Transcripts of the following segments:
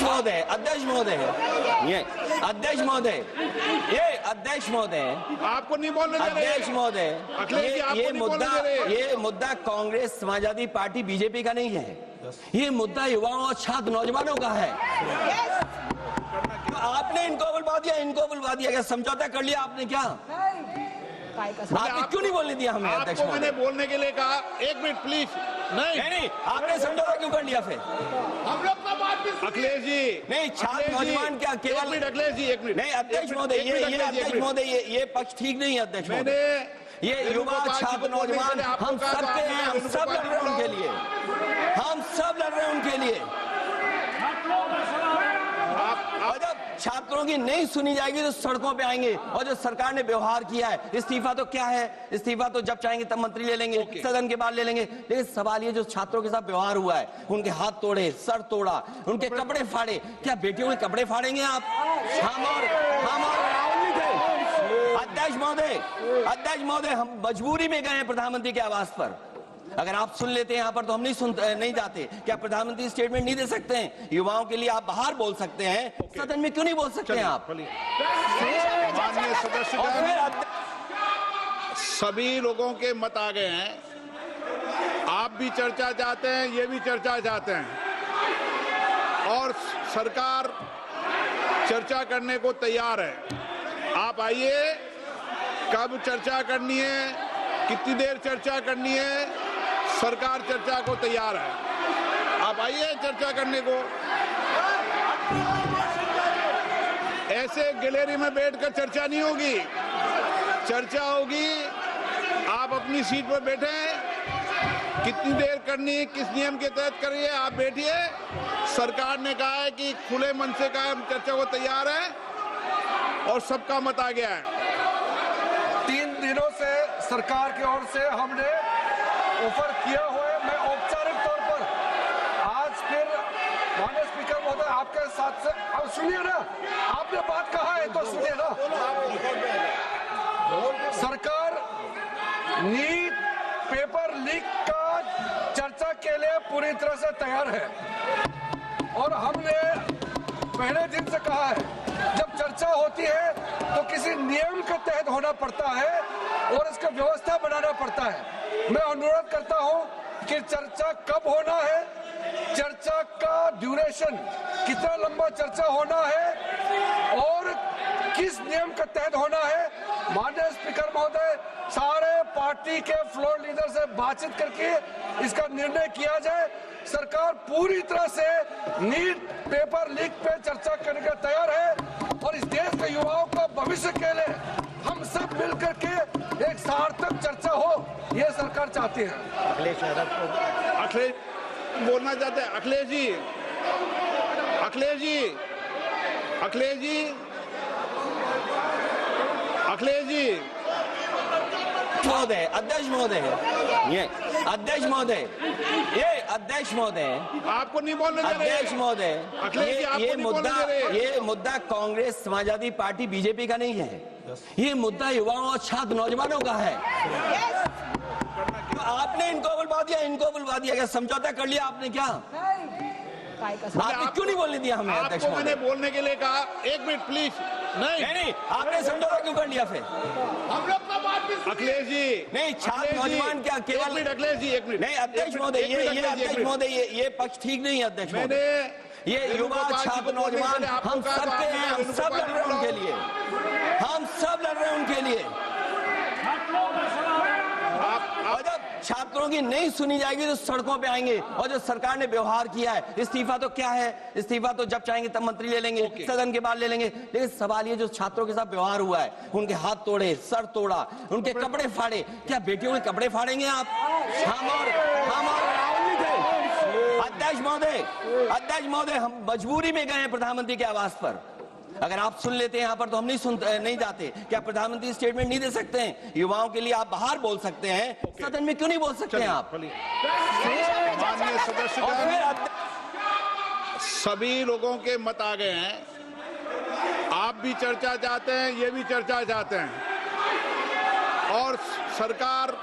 महोदय, अध्यक्ष महोदय, ये अध्यक्ष महोदय, ये अध्यक्ष महोदय, आपको नहीं बोलने दे रहे। अध्यक्ष महोदय, अखिलेश जी, आपको नहीं बोलने दे रहे। ये मुद्दा कांग्रेस, समाजवादी पार्टी, बीजेपी का नहीं है। ये मुद्दा युवाओं और छात्र नौजवानों का है। आपने इनको बुलवा दिया, क्या समझौता कर लिया आपने? क्या आपने क्यों नहीं बोलने दिया हमें? अध्यक्ष आपको मैंने बोलने के लिए कहा। एक मिनट प्लीज। नहीं, आपने समझौता क्यों कर लिया फिर? हम लोग का बात अखिलेश जी नहीं, छात्र नौजवान क्या केवल? अखिलेश जी, एक मिनट। नहीं अध्यक्ष महोदय, अध्यक्ष महोदय, ये पक्ष ठीक नहीं है अध्यक्ष महोदय। ये युवा छात्र नौजवान हम सबके हैं, हम सब लड़ रहे हैं उनके लिए, हम सब लड़ रहे हैं उनके लिए। और जब छात्रों की नहीं सुनी जाएगी तो सड़कों पे आएंगे। और जो सरकार ने व्यवहार किया है, इस्तीफा तो क्या है? इस्तीफा तो जब चाहेंगे तब मंत्री ले लेंगे, सदन के बाद ले लेंगे। लेकिन सवाल ये जो छात्रों के साथ व्यवहार हुआ है, उनके हाथ तोड़े, सर तोड़ा, उनके कपड़े फाड़े, क्या बेटियों के कपड़े फाड़ेंगे आप? हम और राहुल जी थे। अध्यक्ष महोदय, हम मजबूरी में गए हैं प्रधानमंत्री के आवास पर। अगर आप सुन लेते हैं यहाँ पर तो हम नहीं जाते। क्या प्रधानमंत्री स्टेटमेंट नहीं दे सकते हैं? युवाओं के लिए आप बाहर बोल सकते हैं, सदन में क्यों नहीं बोल सकते हैं आप? माननीय सदस्य, सभी लोगों के मत आ गए हैं। आप भी चर्चा चाहते हैं, ये भी चर्चा चाहते हैं, और सरकार चर्चा करने को तैयार है। आप आइए, कब चर्चा करनी है, कितनी देर चर्चा करनी है, सरकार चर्चा को तैयार है। आप आइए चर्चा करने को। ऐसे गैलरी में बैठकर चर्चा नहीं होगी, चर्चा होगी। आप अपनी सीट पर बैठे, कितनी देर करनी है, किस नियम के तहत करिए, आप बैठिए। सरकार ने कहा है कि खुले मन से कहा, हम चर्चा को तैयार है और सबका मत आ गया है। 3 दिनों से सरकार की ओर से हमने ऑफर किया हुआ है। मैं औपचारिक तौर पर आज फिर माननीय स्पीकर महोदय आपके साथ से, अब सुनिए ना, आपने बात कहा है तो सुनिए ना। सरकार नीट पेपर लीक का चर्चा के लिए पूरी तरह से तैयार है और हमने पहले दिन से कहा है, जब चर्चा होती है तो किसी नियम के तहत होना पड़ता है और इसका व्यवस्था बनाना पड़ता है। मैं अनुरोध करता हूं कि चर्चा कब होना है, चर्चा का ड्यूरेशन, कितना लंबा चर्चा होना है और किस नियम के तहत होना है, माननीय स्पीकर महोदय सारे पार्टी के फ्लोर लीडर से बातचीत करके इसका निर्णय किया जाए। सरकार पूरी तरह से नीट पेपर लीक पे चर्चा करने के तैयार है और इस देश के युवाओं का भविष्य के लिए हम सब मिलकर के एक सार्थक चर्चा हो, ये सरकार चाहती है। अखिलेश बोलना चाहते हैं। अखिलेश जी, महोदय, अध्यक्ष महोदय, ये अध्यक्ष महोदय, आपको नहीं बोलने दे रहे। अध्यक्ष महोदय, ये मुद्दा कांग्रेस, समाजवादी पार्टी, बीजेपी का नहीं है। ये मुद्दा युवाओं और छात्र नौजवानों का है। आपने इनको बुलवा दिया, क्या समझौता कर लिया आपने? क्या आपने क्यों नहीं बोलने दिया हमें? अध्यक्ष आपको मैंने बोलने के लिए कहा। एक मिनट प्लीज। नहीं, आपने समझौता क्यों कर लिया फिर? हम लोग का बात अखिलेश जी, नहीं, छात्र नौजवान क्या केवल? अखिलेश जी, एक मिनट। नहीं अध्यक्ष महोदय, अध्यक्ष महोदय, ये पक्ष ठीक नहीं है अध्यक्ष महोदय। ये युवा छात्र नौजवान हम सबके हैं, हम सब लड़ रहे हैं उनके लिए, हम सब लड़ रहे हैं उनके लिए। और जब छात्रों की नहीं सुनी जाएगी तो सड़कों पे आएंगे। और जो सरकार ने व्यवहार किया है, इस्तीफा तो क्या है? इस्तीफा तो जब चाहेंगे तब मंत्री ले लेंगे, सदन के बाद ले लेंगे। लेकिन सवाल ये जो छात्रों के साथ व्यवहार हुआ है, उनके हाथ तोड़े, सर तोड़ा, उनके कपड़े फाड़े, क्या बेटियों के कपड़े फाड़ेंगे आप? हम और राहुल जी थे। अध्यक्ष महोदय, हम मजबूरी में गए हैं प्रधानमंत्री के आवास पर। अगर आप सुन लेते हैं यहाँ पर तो हम नहीं जाते। क्या प्रधानमंत्री स्टेटमेंट नहीं दे सकते हैं? युवाओं के लिए आप बाहर बोल सकते हैं, सदन में क्यों नहीं बोल सकते हैं आप? माननीय सदस्य, सभी लोगों के मत आ गए हैं। आप भी चर्चा चाहते हैं, ये भी चर्चा चाहते हैं, और सरकार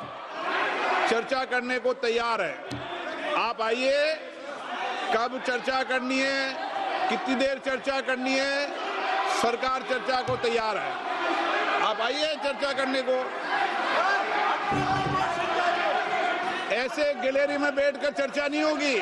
चर्चा करने को तैयार है। आप आइए, कब चर्चा करनी है, कितनी देर चर्चा करनी है? सरकार चर्चा को तैयार है, आप आइए चर्चा करने को। ऐसे गैलरी में बैठकर चर्चा नहीं होगी।